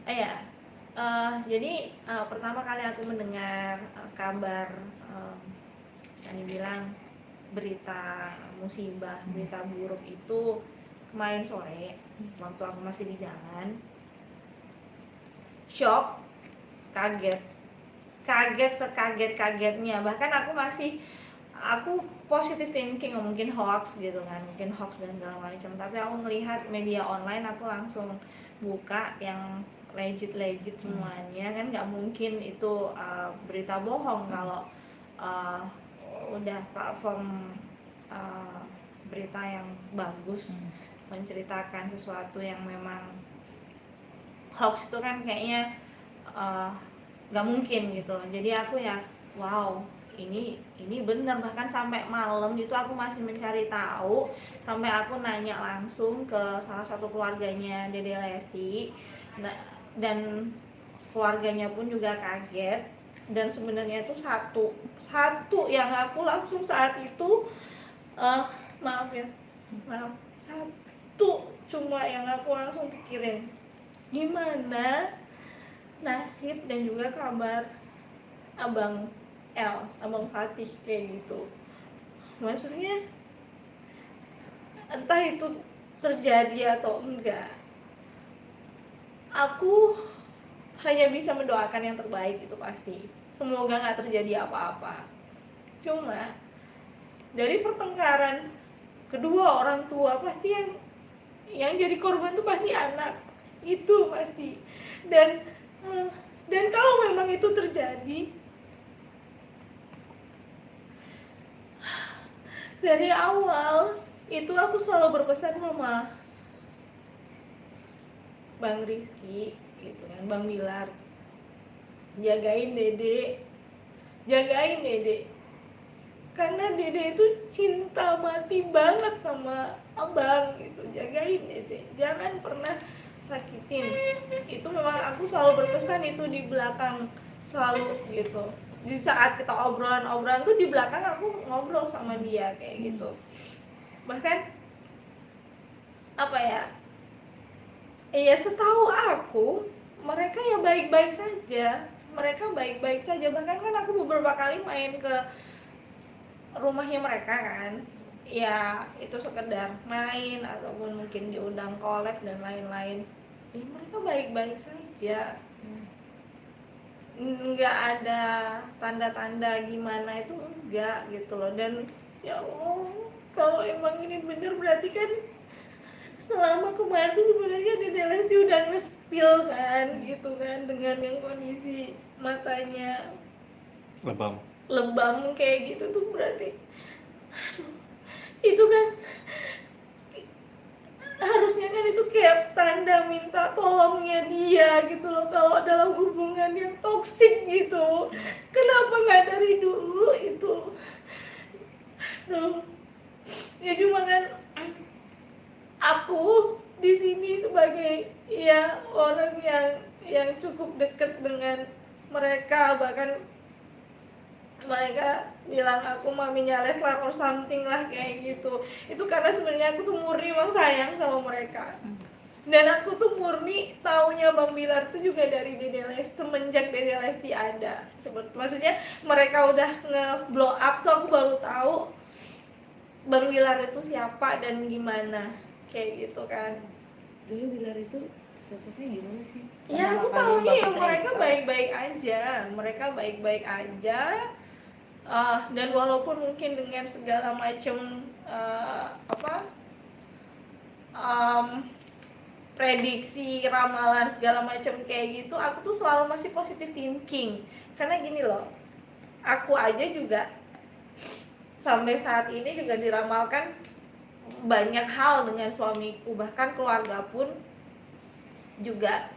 Ya, jadi pertama kali aku mendengar kabar, bisa dibilang berita musibah, berita buruk itu kemarin sore waktu aku masih di jalan. Shock, kaget sekaget-kagetnya, bahkan aku positive thinking, mungkin hoax gitu kan, mungkin hoax dan segala macam, tapi aku melihat media online, aku langsung buka yang legit semuanya kan, nggak mungkin itu berita bohong kalau udah platform berita yang bagus menceritakan sesuatu yang memang hoax itu kan kayaknya nggak mungkin gitu. Jadi aku ya wow, ini benar. Bahkan sampai malam itu aku masih mencari tahu, sampai aku nanya langsung ke salah satu keluarganya Dede Lesti, dan keluarganya pun juga kaget. Dan sebenarnya itu satu yang aku langsung saat itu maaf satu cuma yang aku langsung pikirin, gimana nasib dan juga kabar abang abang Fatih kayak gitu. Maksudnya entah itu terjadi atau enggak, aku hanya bisa mendoakan yang terbaik, itu pasti. Semoga nggak terjadi apa-apa. Cuma dari pertengkaran kedua orang tua, pasti yang jadi korban tuh pasti anak, itu pasti. Dan kalau memang itu terjadi, dari awal itu aku selalu berpesan sama Bang Rizky gitu kan, Bang Bilar, jagain Dede, karena Dede itu cinta mati banget sama abang gitu. Jagain Dede, jangan pernah sakitin. Itu memang aku selalu berpesan itu di belakang, selalu gitu. Di saat kita obrolan tuh di belakang aku ngobrol sama dia kayak gitu. Bahkan apa ya, iya, setahu aku mereka ya baik-baik saja. Bahkan kan aku beberapa kali main ke rumahnya mereka kan, ya itu sekedar main ataupun mungkin diundang collab dan lain-lain. Mereka baik-baik saja, nggak ada tanda-tanda gimana itu, enggak gitu loh. Dan ya Allah, kalau emang ini bener berarti kan selama kemarin tuh sebenarnya Dede Lesti udah nge-spill kan gitu kan, dengan yang kondisi matanya lebam kayak gitu tuh. Berarti itu kan harusnya kan itu kayak tanda minta tolongnya dia gitu loh, kalau dalam hubungan yang toksik gitu. Kenapa nggak dari dulu itu? Ya cuma kan aku di sini sebagai ya orang yang cukup dekat dengan mereka, bahkan mereka bilang aku maminya Leslar or something lah kayak gitu. Itu karena sebenarnya aku tuh murni emang sayang sama mereka. Dan aku tuh murni taunya Bang Bilar tuh juga dari Dede Lesti, semenjak Dede Lesti ada. Maksudnya mereka udah nge-blow up tuh aku baru tahu Bang Bilar itu siapa dan gimana kayak gitu kan. Dulu Bilar itu sosoknya gimana sih? Ya aku tahunya ya mereka baik-baik aja. Dan walaupun mungkin dengan segala macam prediksi, ramalan segala macam kayak gitu, aku tuh selalu masih positive thinking. Karena gini loh, aku aja juga sampai saat ini juga diramalkan banyak hal dengan suamiku, bahkan keluarga pun juga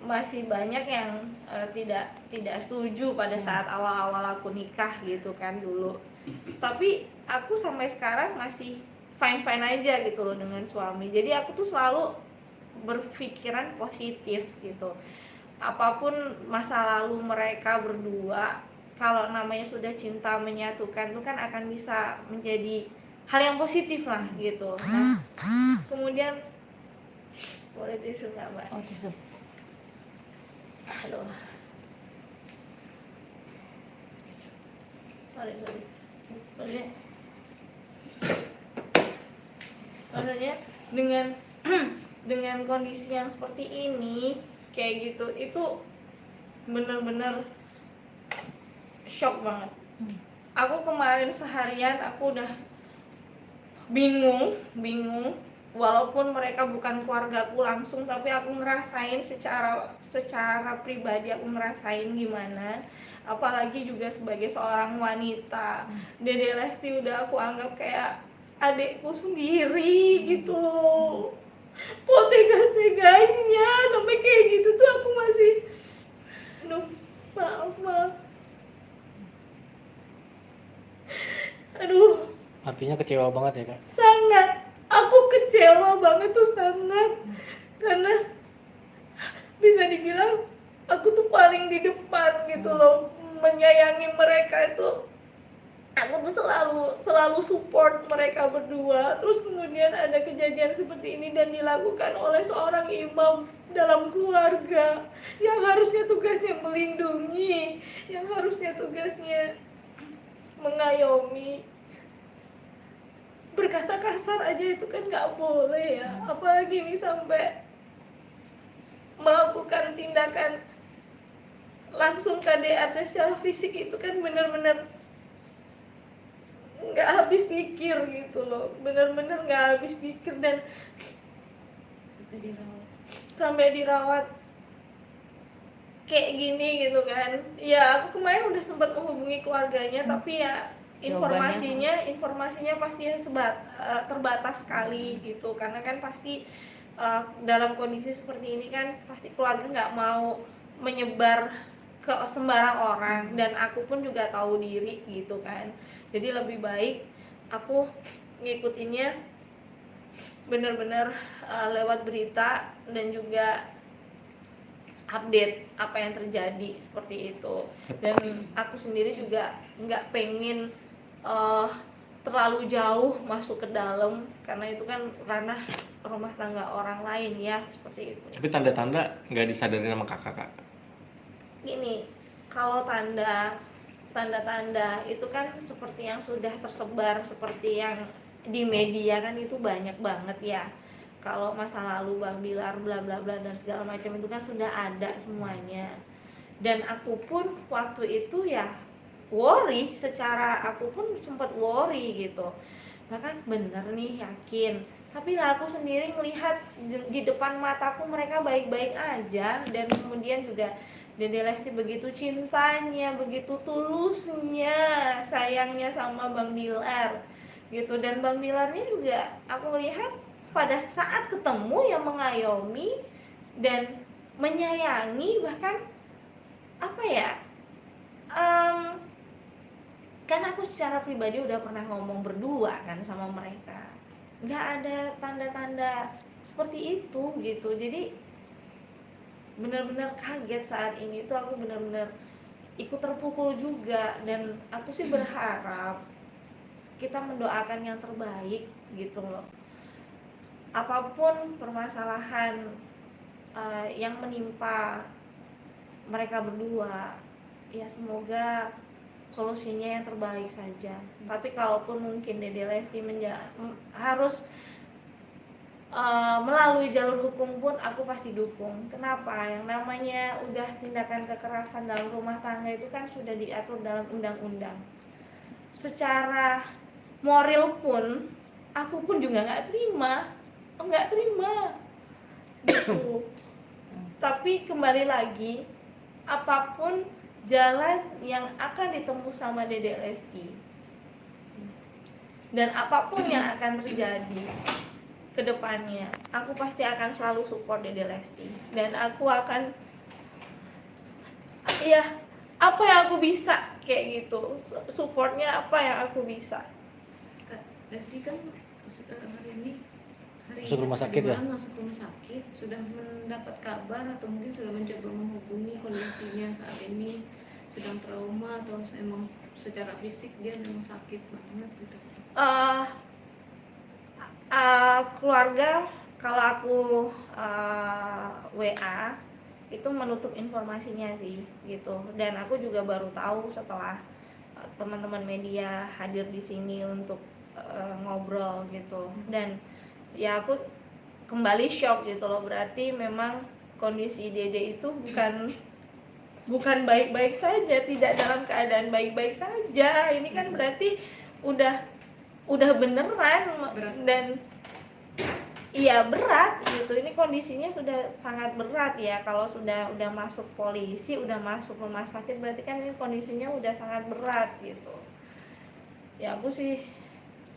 masih banyak yang tidak setuju pada saat awal-awal aku nikah gitu kan dulu. Tapi aku sampai sekarang masih fine aja gitu loh dengan suami. Jadi aku tuh selalu berpikiran positif gitu. Apapun masa lalu mereka berdua, kalau namanya sudah cinta menyatukan itu kan akan bisa menjadi hal yang positif lah gitu. Nah, kemudian boleh tisu nggak Mbak? Oh, tisu. Aduh, sorry. Maksudnya dengan dengan kondisi yang seperti ini kayak gitu itu bener-bener shock banget. Aku kemarin seharian aku udah bingung walaupun mereka bukan keluargaku langsung, tapi aku ngerasain secara pribadi, aku ngerasain gimana, apalagi juga sebagai seorang wanita. Dede Lesti udah aku anggap kayak adekku sendiri gitu loh. Kok tega-teganya sampai kayak gitu tuh aku masih aduh, maaf. Aduh, Artinya kecewa banget ya Kak? sangat. Aku kecewa banget tuh, sangat. Karena bisa dibilang aku tuh paling di depan gitu loh, menyayangi mereka itu. Aku tuh selalu support mereka berdua. Terus kemudian ada kejadian seperti ini dan dilakukan oleh seorang imam dalam keluarga yang harusnya tugasnya melindungi, yang harusnya tugasnya mengayomi. Berkata kasar aja itu kan nggak boleh ya, apalagi ini sampai melakukan tindakan langsung KDRT secara fisik, itu kan benar-benar nggak habis pikir gitu loh, benar-benar nggak habis pikir. Dan sampai dirawat kayak gini gitu kan. Ya aku kemarin udah sempat menghubungi keluarganya, tapi ya informasinya pasti terbatas sekali gitu, karena kan pasti dalam kondisi seperti ini kan pasti keluarga nggak mau menyebar ke sembarang orang, dan aku pun juga tahu diri gitu kan. Jadi lebih baik aku ngikutinnya benar-benar lewat berita dan juga update apa yang terjadi seperti itu. Dan aku sendiri juga nggak pengen terlalu jauh masuk ke dalam, karena itu kan ranah rumah tangga orang lain ya, seperti itu. Tapi tanda-tanda nggak disadari sama kakak? Gini, kalau tanda-tanda itu kan seperti yang sudah tersebar, seperti yang di media kan itu banyak banget ya. Kalau masa lalu Bang Bilar bla bla bla dan segala macam itu kan sudah ada semuanya. Dan aku pun waktu itu ya worry, aku pun sempat worry gitu. Bahkan bener nih, yakin. Tapi lah aku sendiri melihat di depan mataku mereka baik-baik aja, dan kemudian juga Dede Lesti begitu cintanya, begitu tulusnya sayangnya sama Bang Bilar gitu. Dan Bang Bilarnya juga aku lihat pada saat ketemu yang mengayomi dan menyayangi, bahkan apa ya, kan aku secara pribadi udah pernah ngomong berdua kan sama mereka, nggak ada tanda-tanda seperti itu gitu. Jadi benar-benar kaget saat ini tuh, aku benar-benar ikut terpukul juga. Dan aku sih berharap kita mendoakan yang terbaik gitu loh. Apapun permasalahan yang menimpa mereka berdua, ya semoga solusinya yang terbaik saja. Tapi kalaupun mungkin Dede Lesti harus melalui jalur hukum pun aku pasti dukung. Kenapa? Yang namanya udah tindakan kekerasan dalam rumah tangga itu kan sudah diatur dalam undang-undang. Secara moral pun aku pun juga nggak terima gitu. Tapi kembali lagi, apapun jalan yang akan ditempuh sama Dede Lesti dan apapun yang akan terjadi ke depannya, aku pasti akan selalu support Dede Lesti. Dan aku akan ya apa yang aku bisa kayak gitu, supportnya apa yang aku bisa. Kak Lesti kan hari ini masuk rumah sakit ya? Masuk rumah sakit, sudah mendapat kabar atau mungkin sudah mencoba menghubungi kondisinya saat ini sedang trauma atau emang secara fisik dia memang sakit banget gitu? Keluarga kalau aku WA itu menutup informasinya sih gitu. Dan aku juga baru tahu setelah teman-teman media hadir di sini untuk ngobrol gitu. Dan ya aku kembali shock gitu loh, berarti memang kondisi Dede itu bukan baik-baik saja, tidak dalam keadaan baik-baik saja. Ini kan berarti udah beneran Berat. dan iya berat gitu. Ini kondisinya sudah sangat berat ya. Kalau udah masuk polisi, udah masuk rumah sakit, berarti kan ini kondisinya udah sangat berat gitu. Ya aku sih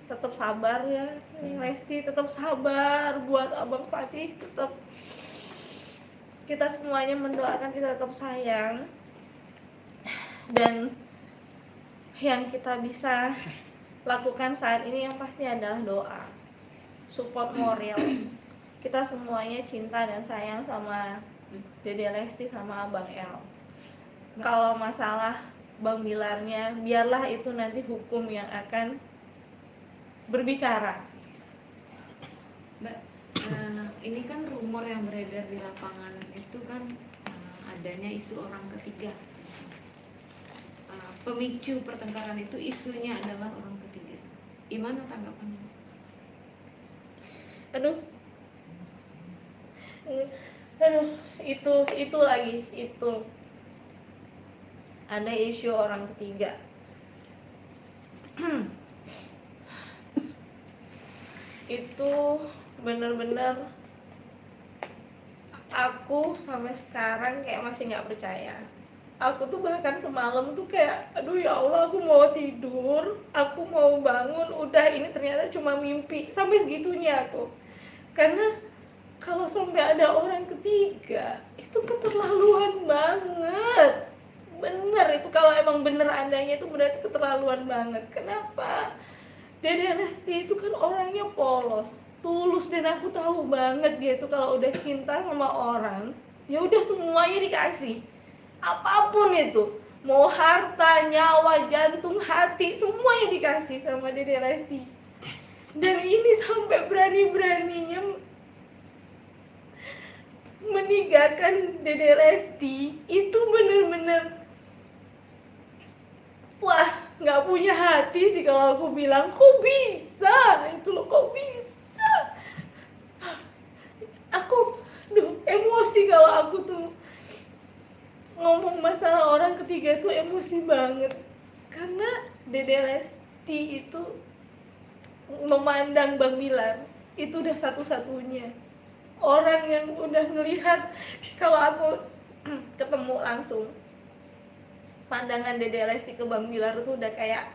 tetap sabar ya, Lesti tetap sabar, buat Abang Fatih tetap, kita semuanya mendoakan, kita tetap sayang. Dan yang kita bisa lakukan saat ini yang pasti adalah doa, support moral. Kita semuanya cinta dan sayang sama Dede Lesti sama Abang El. Kalau masalah Bang Bilarnya, biarlah itu nanti hukum yang akan berbicara. Mbak, ini kan rumor yang beredar di lapangan itu kan adanya isu orang ketiga. Pemicu pertengkaran itu isunya adalah orang ketiga. Gimana tanggapannya? Aduh, itu lagi, itu ada isu orang ketiga. Itu bener-bener aku sampai sekarang kayak masih nggak percaya. Aku tuh bahkan semalam tuh kayak, aduh ya Allah, aku mau tidur, aku mau bangun, udah ini ternyata cuma mimpi. Sampai segitunya aku, karena kalau sampai ada orang ketiga itu keterlaluan banget. Bener, itu kalau emang bener adanya itu berarti keterlaluan banget. Kenapa? Dede Lesti itu kan orangnya polos, tulus, dan aku tahu banget dia itu kalau udah cinta sama orang, ya udah semuanya dikasih, apapun itu, mau harta, nyawa, jantung, hati, semuanya dikasih sama Dede Lesti. Dan ini sampai berani-beraninya meninggalkan Dede Lesti, itu bener-bener wah, nggak punya hati sih kalau aku bilang. Kok bisa itu loh, kok bisa. Aku emosi kalau aku tuh ngomong masalah orang ketiga tuh, emosi banget. Karena Dede Lesti itu memandang Bang Bilar itu udah satu-satunya orang yang udah ngelihat. Kalau aku ketemu langsung, pandangan Dede Lesti ke Bang Bilar tuh udah kayak,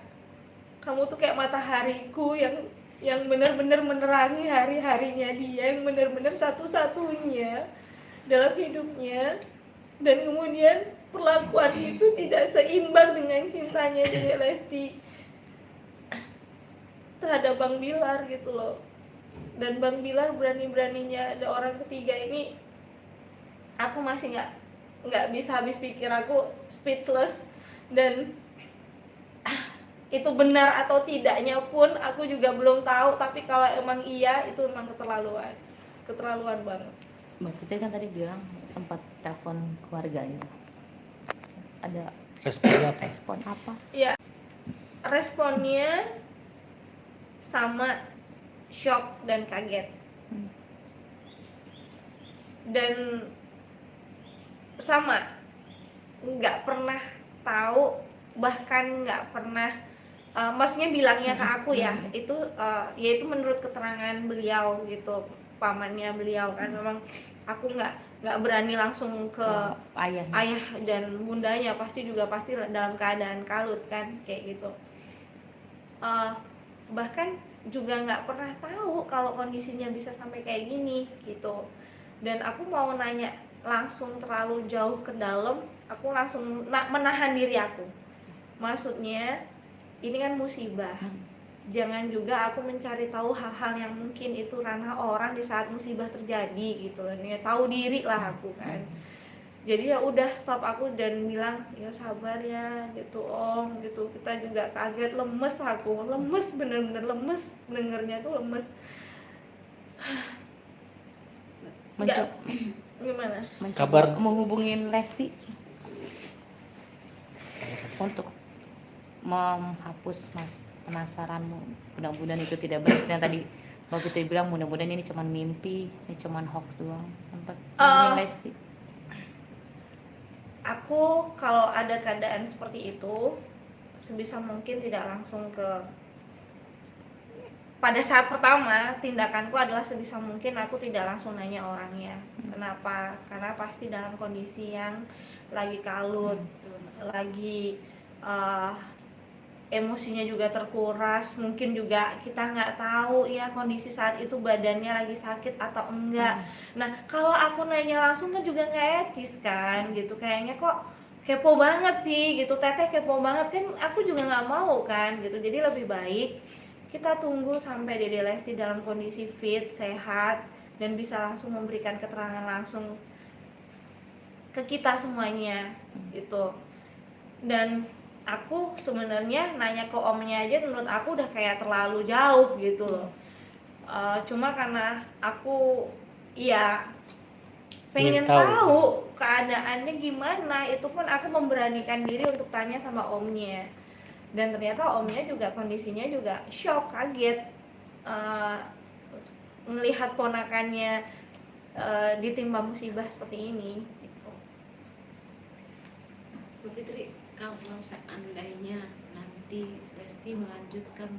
kamu tuh kayak matahariku yang benar-benar menerangi hari-harinya dia, yang benar-benar satu-satunya dalam hidupnya. Dan kemudian perlakuan itu tidak seimbang dengan cintanya Dede Lesti terhadap Bang Bilar gitu loh. Dan Bang Bilar berani-beraninya ada orang ketiga ini, aku masih nggak bisa habis pikir, aku speechless. Dan itu benar atau tidaknya pun aku juga belum tahu, tapi kalau emang iya, itu emang keterlaluan banget. Mbak Putri kan tadi bilang sempat telepon keluarganya, ada respon apa? Ya, responnya sama shock dan kaget. Dan sama, nggak pernah tahu, bahkan nggak pernah, maksudnya bilangnya ke aku ya, itu yaitu menurut keterangan beliau gitu, pamannya beliau kan, memang aku nggak berani langsung ke ayah dan bundanya, pasti dalam keadaan kalut kan, kayak gitu. Bahkan juga nggak pernah tahu kalau kondisinya bisa sampai kayak gini gitu. Dan aku mau nanya langsung terlalu jauh ke dalam, aku langsung menahan diri aku. Maksudnya ini kan musibah, jangan juga aku mencari tahu hal-hal yang mungkin itu ranah orang di saat musibah terjadi gitu. Ya, tahu diri lah aku kan. Jadi ya udah stop aku dan bilang, ya sabar ya gitu Om gitu. Kita juga kaget, lemes aku, lemes, bener-bener lemes, dengernya tuh lemes. Gimana? Kabar- menghubungin Lesti untuk menghapus penasaranmu. Mudah-mudahan itu tidak benar. Yang tadi Mbak Fitri bilang mudah-mudahan ini cuman mimpi, ini cuman hoax doang. Sempat hubungin Lesti. Aku kalau ada keadaan seperti itu sebisa mungkin tidak langsung pada saat pertama tindakanku adalah sebisa mungkin aku tidak langsung nanya orangnya. Kenapa? Karena pasti dalam kondisi yang lagi kalut, lagi emosinya juga terkuras, mungkin juga kita nggak tahu ya kondisi saat itu badannya lagi sakit atau enggak. Nah kalau aku nanya langsung kan juga nggak etis kan, gitu. Kayaknya kok kepo banget sih, gitu. Teteh kepo banget kan, aku juga nggak mau kan, gitu. Jadi lebih baik kita tunggu sampai Dede Lesti dalam kondisi fit, sehat, dan bisa langsung memberikan keterangan langsung ke kita semuanya, gitu. Dan aku sebenarnya nanya ke omnya aja menurut aku udah kayak terlalu jauh gitu loh. Cuma karena aku ya pengen tahu keadaannya gimana, itu pun aku memberanikan diri untuk tanya sama omnya. Dan ternyata omnya juga kondisinya juga shock, kaget melihat ponakannya ditimpa musibah seperti ini gitu. Bu Fitri, kalau seandainya nanti Lesti melanjutkan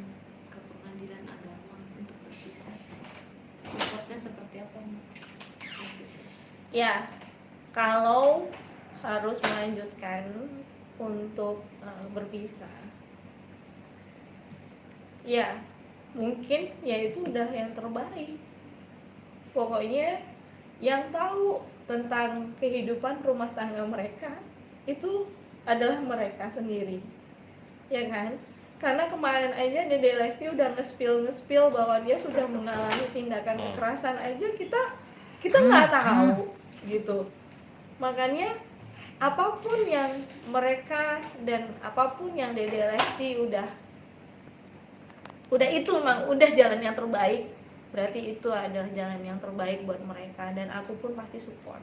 ke pengadilan agama untuk berpisah, supportnya seperti apa? Ya, kalau harus melanjutkan untuk berpisah, ya mungkin ya itu udah yang terbaik. Pokoknya yang tahu tentang kehidupan rumah tangga mereka itu adalah mereka sendiri, ya kan? Karena kemarin aja Dede Lesti udah nge-spill bahwa dia sudah mengalami tindakan kekerasan aja, kita nggak tahu gitu. Makanya apapun yang mereka dan apapun yang Dede Lesti udah itu memang udah jalan yang terbaik, berarti itu adalah jalan yang terbaik buat mereka, dan aku pun pasti support.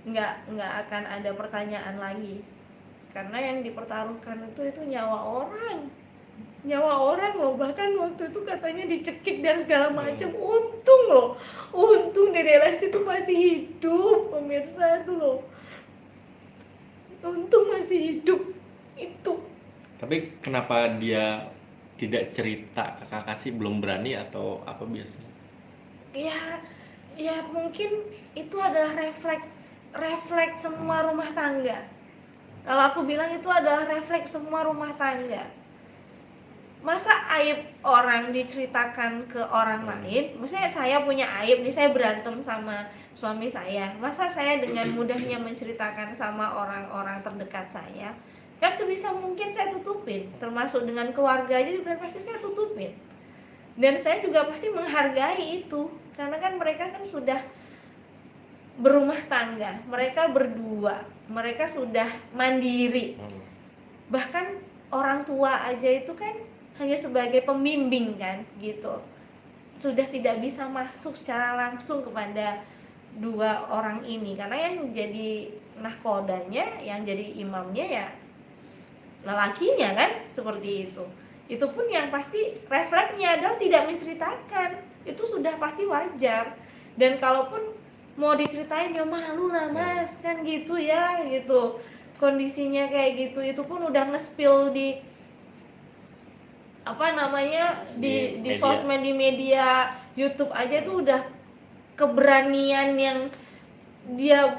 Nggak akan ada pertanyaan lagi, karena yang dipertaruhkan itu nyawa orang loh. Bahkan waktu itu katanya dicekik dan segala macam. Untung Dede Lesti itu masih hidup, pemirsa, itu loh, untung masih hidup itu. Tapi kenapa dia tidak cerita ke kakak sih? Belum berani atau apa biasanya? Ya mungkin itu adalah refleks semua rumah tangga. Kalau aku bilang itu adalah refleks semua rumah tangga. Masa aib orang diceritakan ke orang lain? Maksudnya saya punya aib nih, saya berantem sama suami saya, masa saya dengan mudahnya menceritakan sama orang-orang terdekat saya? Kan sebisa mungkin saya tutupin, termasuk dengan keluarga aja juga pasti saya tutupin. Dan saya juga pasti menghargai itu, karena kan mereka kan sudah berumah tangga, mereka berdua, mereka sudah mandiri. Bahkan orang tua aja itu kan hanya sebagai pembimbing kan gitu, sudah tidak bisa masuk secara langsung kepada dua orang ini, karena yang jadi nahkodanya, yang jadi imamnya ya lelakinya kan, seperti itu. Itu pun yang pasti refleksnya adalah tidak menceritakan, itu sudah pasti wajar. Dan kalaupun mau diceritain ya malu lah mas, kan gitu ya, gitu kondisinya kayak gitu. Itu pun udah nge-spill di di sosmed, di media YouTube aja, itu udah keberanian yang dia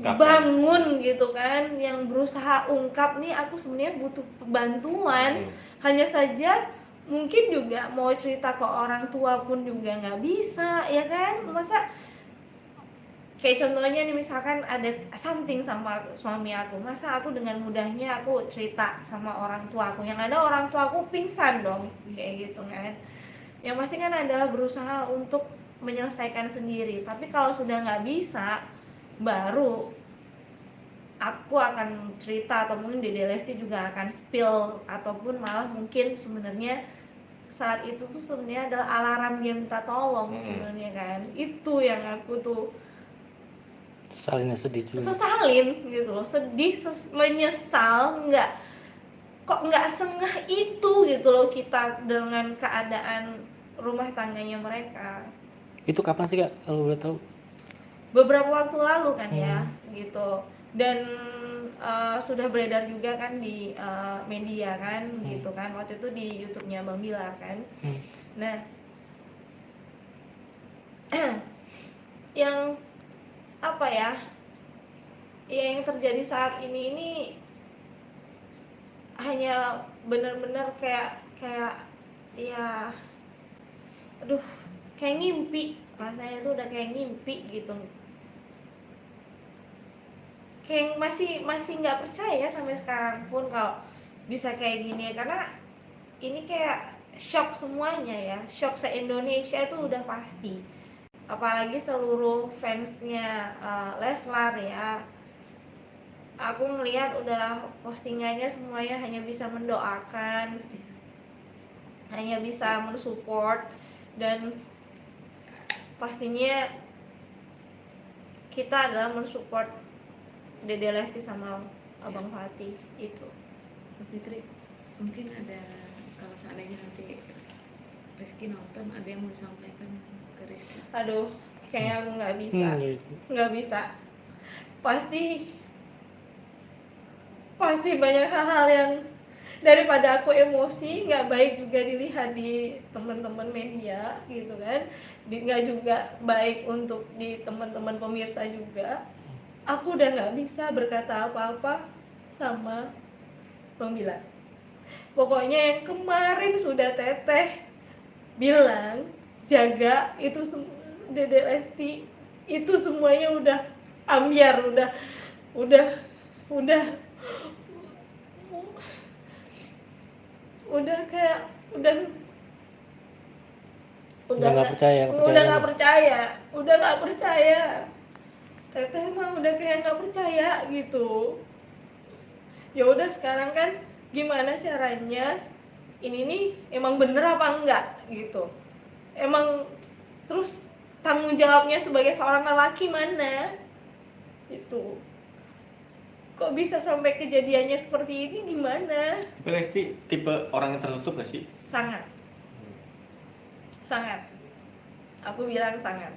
bangun gitu kan, yang berusaha ungkap nih aku sebenarnya butuh bantuan. Hanya saja mungkin juga mau cerita ke orang tua pun juga nggak bisa, ya kan? Masa kayak contohnya nih, misalkan ada something sama suami aku, masa aku dengan mudahnya aku cerita sama orang tua aku, yang ada orang tua aku pingsan dong, kayak gitu kan. Yang pasti kan adalah berusaha untuk menyelesaikan sendiri. Tapi kalau sudah nggak bisa, baru aku akan cerita, atau mungkin Dede Lesti juga akan spill, ataupun malah mungkin sebenarnya saat itu tuh sebenarnya adalah alarm dia minta tolong sebenarnya kan. Itu yang aku tuh Sesalin, sedih juga. sesalin gitu loh, sedih, menyesal, kok nggak sengah itu gitu loh kita dengan keadaan rumah tangganya mereka. Itu kapan sih Kak, kalau boleh tahu? Beberapa waktu lalu kan ya gitu. Dan sudah beredar juga kan di media kan gitu kan, waktu itu di YouTube-nya Bang Bilar kan. Nah yang apa ya yang terjadi saat ini hanya benar-benar kayak ya aduh, kayak ngimpi, rasanya tuh udah kayak ngimpi gitu, kayak masih nggak percaya sampai sekarang pun kalau bisa kayak gini, karena ini kayak shock semuanya ya, shock se-Indonesia itu udah pasti, apalagi seluruh fansnya Leslar ya. Aku ngelihat udah postingannya semuanya hanya bisa mendoakan, hanya bisa mensupport, dan pastinya kita adalah mensupport Dede Lesti sama Abang Fatih itu. Fitri, mungkin ada, kalau seandainya nanti Rizky nonton, ada yang mau disampaikan ke Rizky? Aduh, kayaknya aku nggak bisa. Pasti banyak hal-hal yang daripada aku emosi, nggak baik juga dilihat di teman-teman media gitu kan, nggak juga baik untuk di teman-teman pemirsa juga. Aku udah nggak bisa berkata apa-apa sama Bang Bilar. Pokoknya yang kemarin sudah Teteh bilang jaga itu Dede Lesti, itu semuanya udah ambiar, udah kayak udah nggak percaya. udah nggak percaya. Teteh mah udah kayak nggak percaya gitu. Ya udah, sekarang kan gimana caranya ini nih emang bener apa enggak gitu, emang terus tanggung jawabnya sebagai seorang lelaki mana itu, kok bisa sampai kejadiannya seperti ini, gimana? Tapi Lesti tipe orang yang tertutup gak sih? Sangat aku bilang sangat.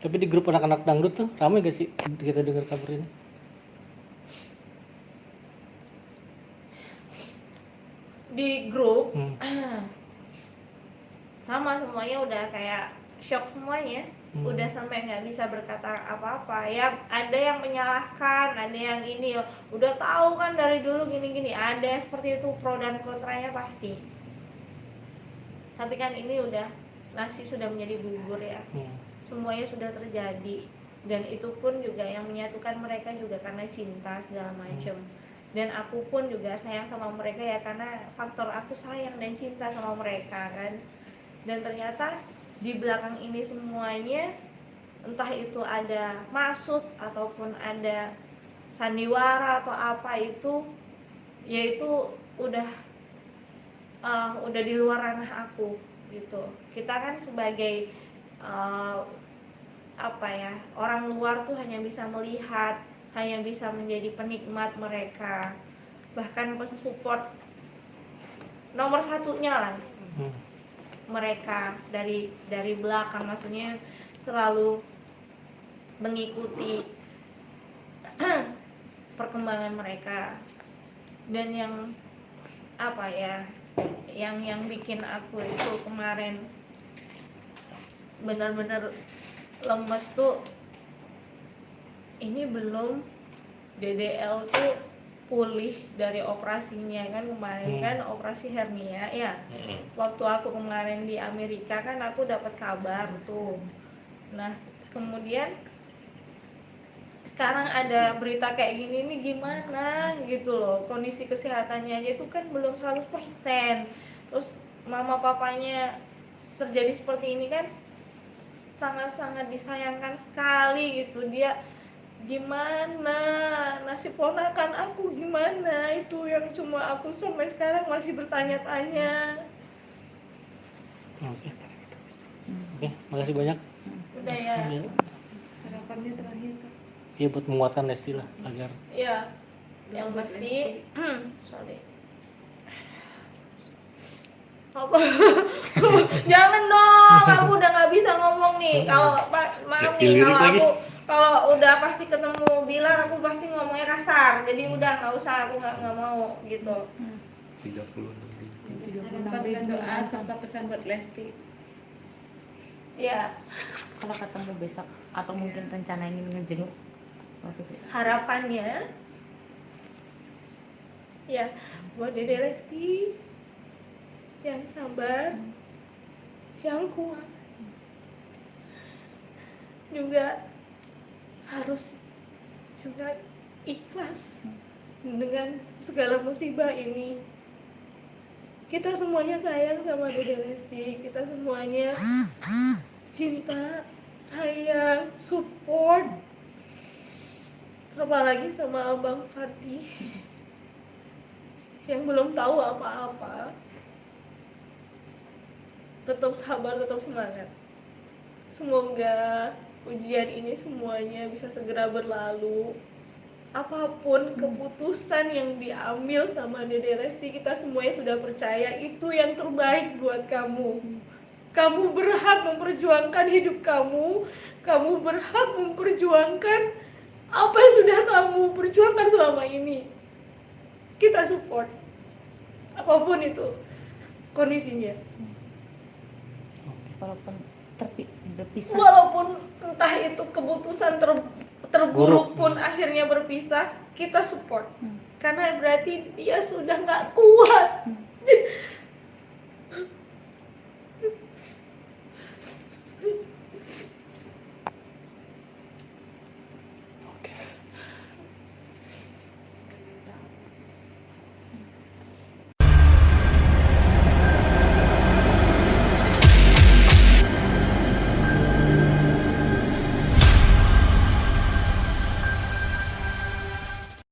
Tapi di grup anak-anak dangdut tuh ramai gak sih kita dengar kabar ini? Di grup sama semuanya udah kayak shock semuanya. Udah sampai nggak bisa berkata apa-apa ya. Ada yang menyalahkan, ada yang ini, udah tahu kan dari dulu gini-gini, ada seperti itu, pro dan kontranya pasti. Tapi kan ini udah, nasi sudah menjadi bubur ya. Semuanya sudah terjadi, dan itu pun juga yang menyatukan mereka juga karena cinta segala macam. Dan aku pun juga sayang sama mereka ya, karena faktor aku sayang dan cinta sama mereka kan. Dan ternyata di belakang ini semuanya, entah itu ada maksud ataupun ada sandiwara atau apa itu, yaitu udah di luar ranah aku gitu. Kita kan sebagai orang luar tuh hanya bisa melihat, hanya bisa menjadi penikmat mereka, bahkan pensupport nomor satunya lah. Mereka dari belakang, maksudnya selalu mengikuti perkembangan mereka. Dan yang yang bikin aku itu kemarin benar-benar lemes tuh, ini belum DDL tuh pulih dari operasinya kan kemarin, kan operasi hernia ya. Waktu aku kemarin di Amerika kan aku dapat kabar tuh. Nah kemudian sekarang ada berita kayak gini nih, gimana gitu loh, kondisi kesehatannya aja itu kan belum 100%. Terus mama papanya terjadi seperti ini kan sangat-sangat disayangkan sekali gitu. Dia gimana, nasib ponakan aku gimana, itu yang cuma aku sampai sekarang masih bertanya-tanya. Oke, Hmm. makasih banyak. Udah ya. Ya, Harapannya terakhir Kak. ya buat menguatkan Lesti lah agar Ya, yang Buat pasti sorry. Apa? Jangan dong, aku udah nggak bisa ngomong nih. Kalau maaf nih, Dilirik kalau lagi. aku kalau udah pasti ketemu Bilar, aku pasti ngomongnya kasar. Jadi udah nggak usah, aku nggak mau gitu. 36. Harapan dan doa serta pesan buat Lesti. Ya, Kalau ketemu besok atau mungkin rencana ingin ngejenguk Mbak Fitri. harapannya ya buat Dede Lesti yang sabar, yang kuat, juga harus juga ikhlas dengan segala musibah ini. Kita semuanya sayang sama Dede Lesti, kita semuanya cinta, sayang, support, apalagi sama Abang Fatih yang belum tahu apa-apa. Tetap sabar, tetap semangat. Semoga ujian ini semuanya bisa segera berlalu. Apapun keputusan yang diambil sama Dede Lesti, kita semuanya sudah percaya itu yang terbaik buat kamu. Kamu berhak memperjuangkan hidup kamu. Kamu berhak memperjuangkan apa yang sudah kamu perjuangkan selama ini. Kita support apapun itu kondisinya. Walaupun berpisah. Walaupun entah itu keputusan terburuk Buruk. pun akhirnya berpisah, kita support. Hmm. Karena berarti dia sudah nggak kuat.